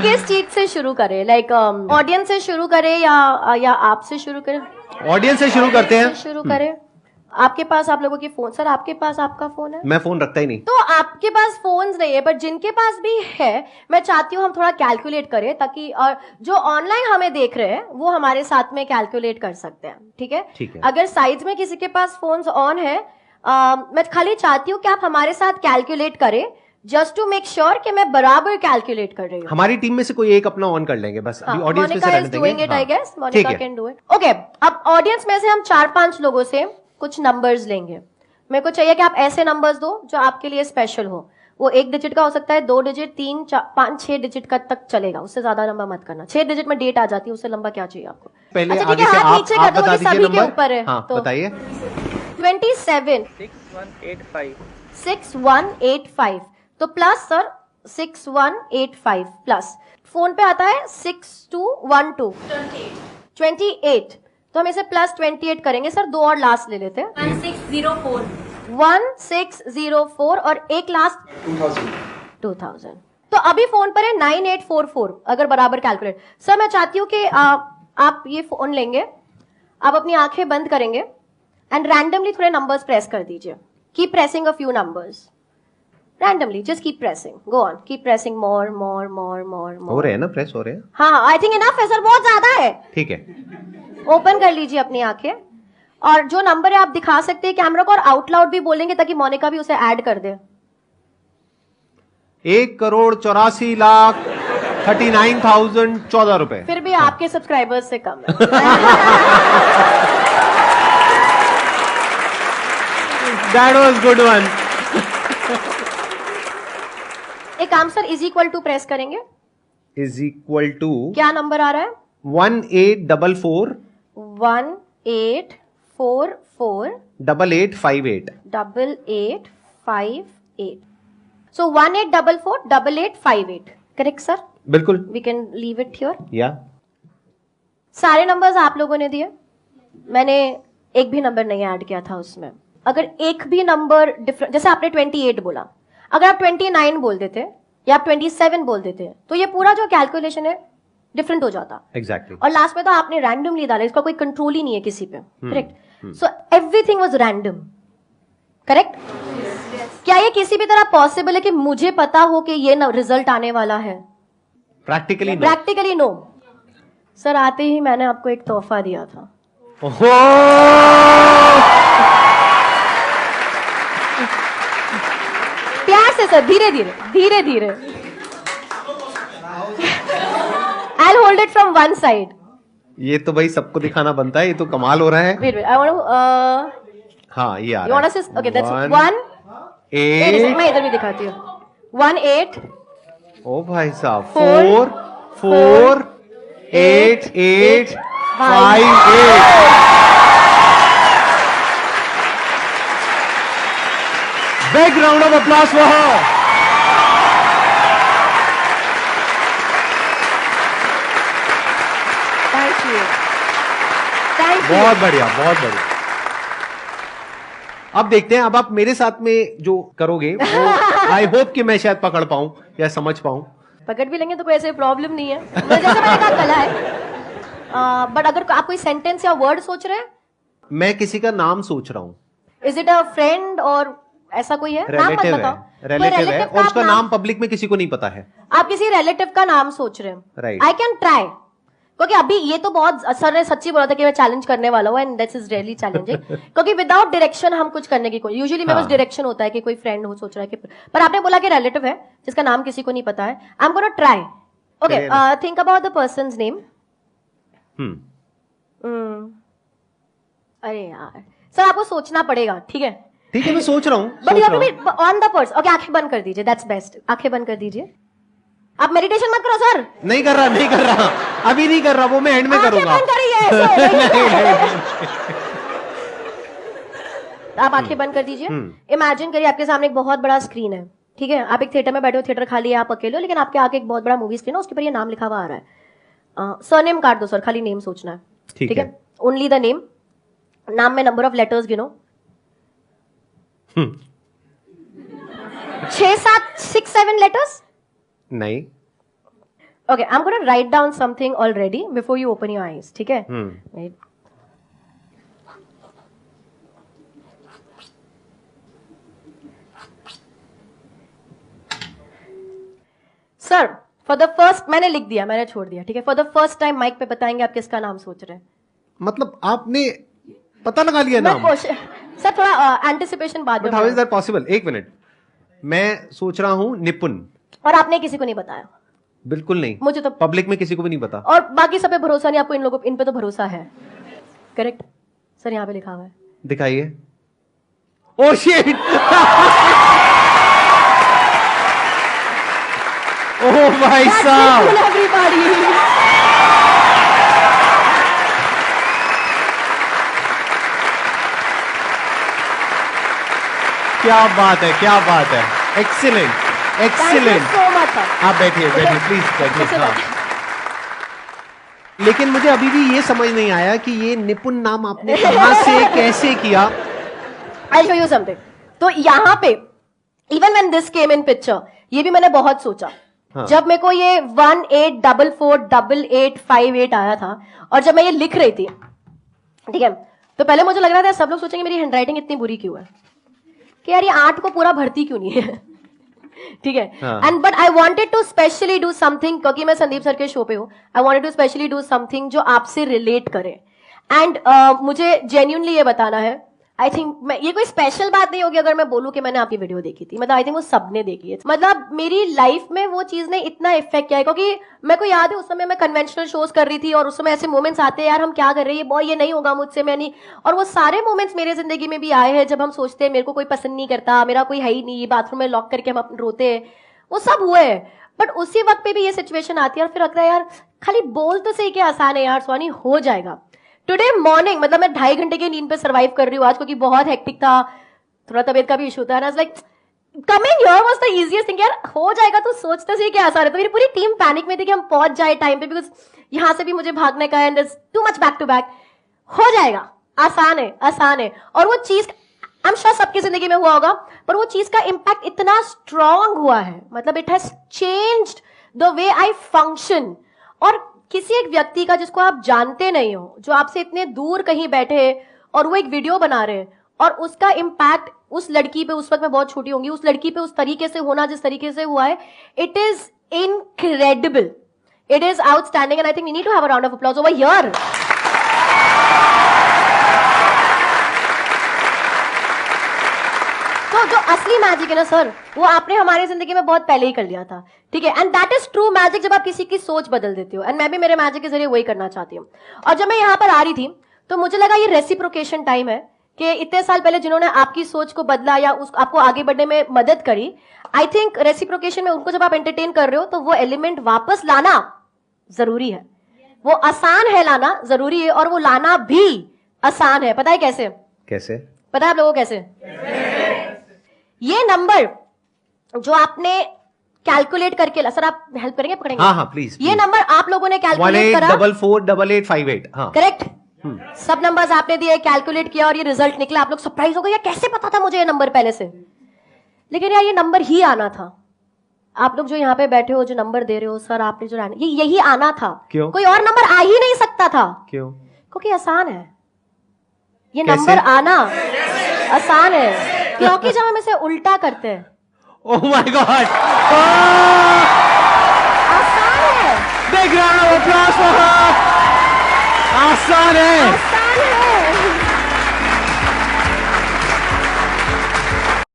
किस चीज से शुरू करें? लाइक ऑडियंस से शुरू करें या आपसे शुरू करें? ऑडियंस से शुरू करते हैं। शुरू करें। आपके पास आप लोगों की फोन, सर आपके पास आपका फोन है? मैं फोन रखता ही नहीं। तो आपके पास फोन्स नहीं है, बट जिनके पास भी है, मैं चाहती हूँ हम थोड़ा कैलकुलेट करें ताकि और जो ऑनलाइन हमें देख रहे हैं वो हमारे साथ में कैलकुलेट कर सकते हैं। ठीक है? ठीक है। अगर साइड में किसी के पास फोन्स ऑन है, मैं खाली चाहती हूँ कि आप हमारे साथ कैलकुलेट करें, जस्ट टू मेक श्योर कि मैं बराबर कैलकुलेट कर रही हूँ। हमारी टीम में से कोई एक अपना ऑन कर लेंगे बस। अभी ऑडियंस में से रहने देंगे। I guess Monica can do it. Okay, अब ऑडियंस में से हम 4-5 लोगों से कुछ नंबर्स लेंगे। मेरे को चाहिए कि आप ऐसे नंबर्स दो जो आपके लिए स्पेशल हो। वो 1 डिजिट का हो सकता है, 2 डिजिट, 3, 4, 5, 6 डिजिट का तक चलेगा। उससे ज्यादा नंबर मत करना। 6 डिजिट में डेट आ जाती है, उससे लंबा क्या चाहिए आपको? पहले अच्छा, ठीक आगे है, से हाथ आप नीचे कर दो, बता ये दीजिए सभी के नंबर। ऊपर है। हाँ, तो बताइए। 27 6185 6185 तो प्लस सर 6185 प्लस फोन पे आता है 6212 28 तो हम इसे प्लस 28 करेंगे। सर 2 और लास्ट ले लेते हैं। 1604 और एक लास्ट 2000 तो अभी फोन पर है 9844 अगर बराबर कैलकुलेट। सर मैं चाहती हूँ कि आप ये फोन लेंगे, आप अपनी आंखें बंद करेंगे एंड रैंडमली थोड़े नंबर्स प्रेस कर दीजिए। Keep pressing a few numbers randomly, just keep pressing, go on, keep pressing more हो रहे हैं ना, प्रेस हो रहे हैं। हाँ, आई थिंक इनफ है सर, बहुत ज्यादा है। ठीक है, ओपन कर लीजिए अपनी आंखें और जो नंबर है आप दिखा सकते हैं कैमरा को, और आउट लाउड भी बोलेंगे ताकि मोनिका भी उसे ऐड कर दे। 1,84,39,014 रुपए। फिर भी आपके सब्सक्राइबर्स से कम है। That was good one. एक काम sir, is equal to press करेंगे। Is equal to क्या नंबर आ रहा है? 1844 1844 8858। 8858 so 1844 8858 करेक्ट सर? बिल्कुल। We can leave it here. या सारे नंबर्स आप लोगों ने दिए, मैंने एक भी नंबर नहीं ऐड किया था उसमें। अगर एक भी नंबर डिफरेंट, जैसे आपने 28 बोला, अगर आप 29 बोल देते या आप 27 बोल देते तो ये पूरा जो कैलकुलेशन है डिफरेंट हो जाता। एग्जैक्टली। और लास्ट में तो आपने रैंडमली डाला, इसका कोई कंट्रोल ही नहीं है किसी पे। Correct? So everything was random. Correct? क्या ये किसी भी तरह पॉसिबल है कि मुझे पता हो कि ये रिजल्ट आने वाला है? Practically no. सर आते ही मैंने आपको एक तोहफा दिया था। ओहो! प्यार से सर, धीरे धीरे धीरे धीरे। I'll hold it from one side. ये तो भाई सबको दिखाना बनता है, ये तो कमाल हो रहा है। Wait, I want to. हाँ, ये आ You रहा want है। to? Okay, that's 1. 8 मैं इधर भी दिखाती हूँ। 1 8. ओ भाई साहब, 4 4 8 8 5 8। Big round of applause for her. Thank you. Thank you. बहुत बढ़िया, बहुत बढ़िया। अब देखते हैं, अब आप मेरे साथ में जो करोगे वो आई होप कि मैं शायद पकड़ पाऊं या समझ पाऊं। पकड़ भी लेंगे तो कोई ऐसे प्रॉब्लम नहीं है। जैसे मैंने कहा कला है। बट अगर आप कोई सेंटेंस या वर्ड सोच रहे हैं, मैं किसी का नाम सोच रहा हूं। इज इट अ फ्रेंड और ऐसा कोई है? नाम मत रिलेटिव है, बताओ। रिलेटिव है, और उसका नाम पब्लिक में किसी को नहीं पता है। आप किसी रिलेटिव का नाम सोच रहे हैं। Right. आई कैन ट्राई, क्योंकि अभी ये तो बहुत सर ने सच्ची बोला था कि मैं चैलेंज करने वाला हूँ, and that is really challenging. क्योंकि विदाउट डायरेक्शन हम कुछ करने की कोई, यूजुअली मेरे पास हाँ। डायरेक्शन होता है कि कोई फ्रेंड हो सोच रहा है कि, पर आपने बोला कि रिलेटिव है जिसका नाम किसी को नहीं पता है। I am gonna try. Okay, think about the persons name. अरे यार सर, आपको सोचना पड़ेगा। ठीक है, ठीक है, मैं सोच रहा हूँ। But you have to be on the person. Okay, आंखें बंद कर दीजिए, दैट्स बेस्ट। आंखें बंद कर दीजिए। आप मेडिटेशन मत करो सर। नहीं कर रहा, नहीं कर रहा, अभी नहीं कर रहा, वो मैं एंड में करूंगा। आंखें बंद करिए ऐसे। आप आंखें बंद कर दीजिए। इमेजिन करिए आपके सामने एक बहुत बड़ा स्क्रीन है। ठीक है, आप एक थिएटर में बैठे हो, थिएटर खाली है, आप अकेले हो, लेकिन आपके आगे एक बहुत बड़ा मूवी स्क्रीन है, उसके ऊपर ये नाम लिखा हुआ आ रहा है। सरनेम काट दो सर, खाली नेम सोचना है। ठीक है। Only the name. नाम में नंबर ऑफ लेटर्स गिनो। 6 7 6 7 लेटर्स। नहीं। Okay, I'm going to write down something already before you open your eyes. ठीक है? Wait. Sir, for the first मैंने लिख दिया, मैंने छोड़ दिया, ठीक है? For the first time mic पे बताएंगे आप किसका नाम सोच रहे हैं? मतलब आपने पता लगा लिया मैं नाम? सर थोड़ा एंटिसिपेशन बाद में। But how is that possible? एक मिनट, मैं सोच रहा हूं निपुण। और आपने किसी को नहीं बताया? बिल्कुल नहीं, मुझे तो पब्लिक में किसी को भी नहीं पता। और बाकी सब पे भरोसा नहीं, आपको इन पे तो भरोसा है। करेक्ट सर, यहाँ पे लिखा हुआ है। दिखाइए। Oh shit! ओह भाई साहब! एवरीबॉडी, क्या बात है, क्या बात है! Excellent, excellent. So much. आप बैठिए, बैठिए प्लीज, बैठिए। हाँ। लेकिन मुझे अभी भी ये समझ नहीं आया कि ये निपुण नाम आपने कहां से कैसे किया। I show you something. तो यहाँ पे even when this came in picture, ये भी मैंने बहुत सोचा। हाँ। जब मेरे को ये 18448858 आया था और जब मैं ये लिख रही थी, ठीक है, तो पहले मुझे लग रहा था सब लोग सोचेंगे मेरी हैंडराइटिंग इतनी बुरी क्यों है, कि यार ये 8 को पूरा भरती क्यों नहीं है। ठीक है, and but I wanted to specially do something, क्योंकि मैं संदीप सर के शो पे हूँ, I wanted to specially do something जो आपसे रिलेट करे। एंड मुझे जेन्युइनली ये बताना है, आई थिंक ये कोई स्पेशल बात नहीं होगी अगर मैं बोलूं कि मैंने आपकी वीडियो देखी थी, मतलब आई थिंक वो सबने देखी है। मतलब मेरी लाइफ में वो चीज ने इतना इफेक्ट किया है, क्योंकि मेरे को याद है उस समय मैं कन्वेंशनल शोज कर रही थी और उस समय ऐसे मोमेंट्स आते हैं, यार हम क्या कर रहे हैं, बॉय ये नहीं होगा मुझसे, मैं नहीं। और वो सारे मोमेंट्स मेरे जिंदगी में भी आए हैं जब हम सोचते हैं मेरे को कोई पसंद नहीं करता, मेरा कोई है ही नहीं, बाथरूम में लॉक करके हम रोते हैं, वो सब हुए हैं। बट उसी वक्त पे भी ये सिचुएशन आती है और फिर लगता है यार खाली बोल तो सही, क्या आसान है यार स्वानी, हो जाएगा। टुडे मॉर्निंग, मतलब मैं 2.5 घंटे की नींद पे सर्वाइव कर रही हूँ आज, क्योंकि बहुत हेक्टिक था, थोड़ा तबीयत का भी इशू था। Like coming here was the easiest thing, यार हो जाएगा, तो सोचते से क्या आसान है। तो मेरी पूरी टीम पैनिक में थी कि हम पहुंच जाए टाइम पे, बिकॉज यहां से भी मुझे भागने का है, too much back to back. हो जाएगा, आसान है, आसान है। और वो चीज आई एम श्योर सबकी जिंदगी में हुआ होगा, पर वो चीज का इंपैक्ट इतना स्ट्रांग हुआ है, मतलब it has changed the way I function. और किसी एक व्यक्ति का जिसको आप जानते नहीं हो, जो आपसे इतने दूर कहीं बैठे और वो एक वीडियो बना रहे हैं, और उसका इंपैक्ट उस लड़की पे, उस वक्त मैं बहुत छोटी होंगी, उस लड़की पे उस तरीके से होना जिस तरीके से हुआ है, it is incredible, it is outstanding, and I think we need to have a round of applause over here. तो जो असली मैजिक है ना सर, वो आपने हमारी जिंदगी में बहुत पहले ही कर लिया था, ठीक है। And that is true magic, जब आप किसी की सोच बदल देते हो। एंड मैं भी मेरे मैजिक के जरिए वही करना चाहती हूँ। और जब मैं यहाँ पर आ रही थी तो मुझे लगा ये रेसिप्रोकेशन टाइम है, कि इतने साल पहले जिन्होंने आपकी सोच को बदला या आपको आगे बढ़ने में मदद करी, आई थिंक रेसिप्रोकेशन में उनको जब आप एंटरटेन कर रहे हो तो वो एलिमेंट वापस लाना जरूरी है। वो आसान है लाना, जरूरी है, और वो लाना भी आसान है। पता है कैसे? कैसे पता है आप लोगों को कैसे? ये नंबर जो आपने कैलकुलेट करके सर आप हेल्प करेंगे, पकड़ेंगे? हाँ हाँ प्लीज। ये नंबर आप लोगों ने कैलकुलेट करा, 18448858। हाँ करेक्ट। सब नंबर्स आपने दिए, कैलकुलेट किया और ये रिजल्ट निकला। आप लोग सरप्राइज हो गए, यार कैसे पता था मुझे ये नंबर पहले से? लेकिन यार ये नंबर ही आना था। आप लोग जो यहाँ पे बैठे हो, जो नंबर दे रहे हो, सर आपने जो ये यही आना था। क्यों? कोई और नंबर आ ही नहीं सकता था। क्यों? क्योंकि आसान है ये नंबर आना, आसान है, क्योंकि जब हम इसे उल्टा करते हैं, ओह माय गॉड, आसान है। Big round of applause for her. आसान है,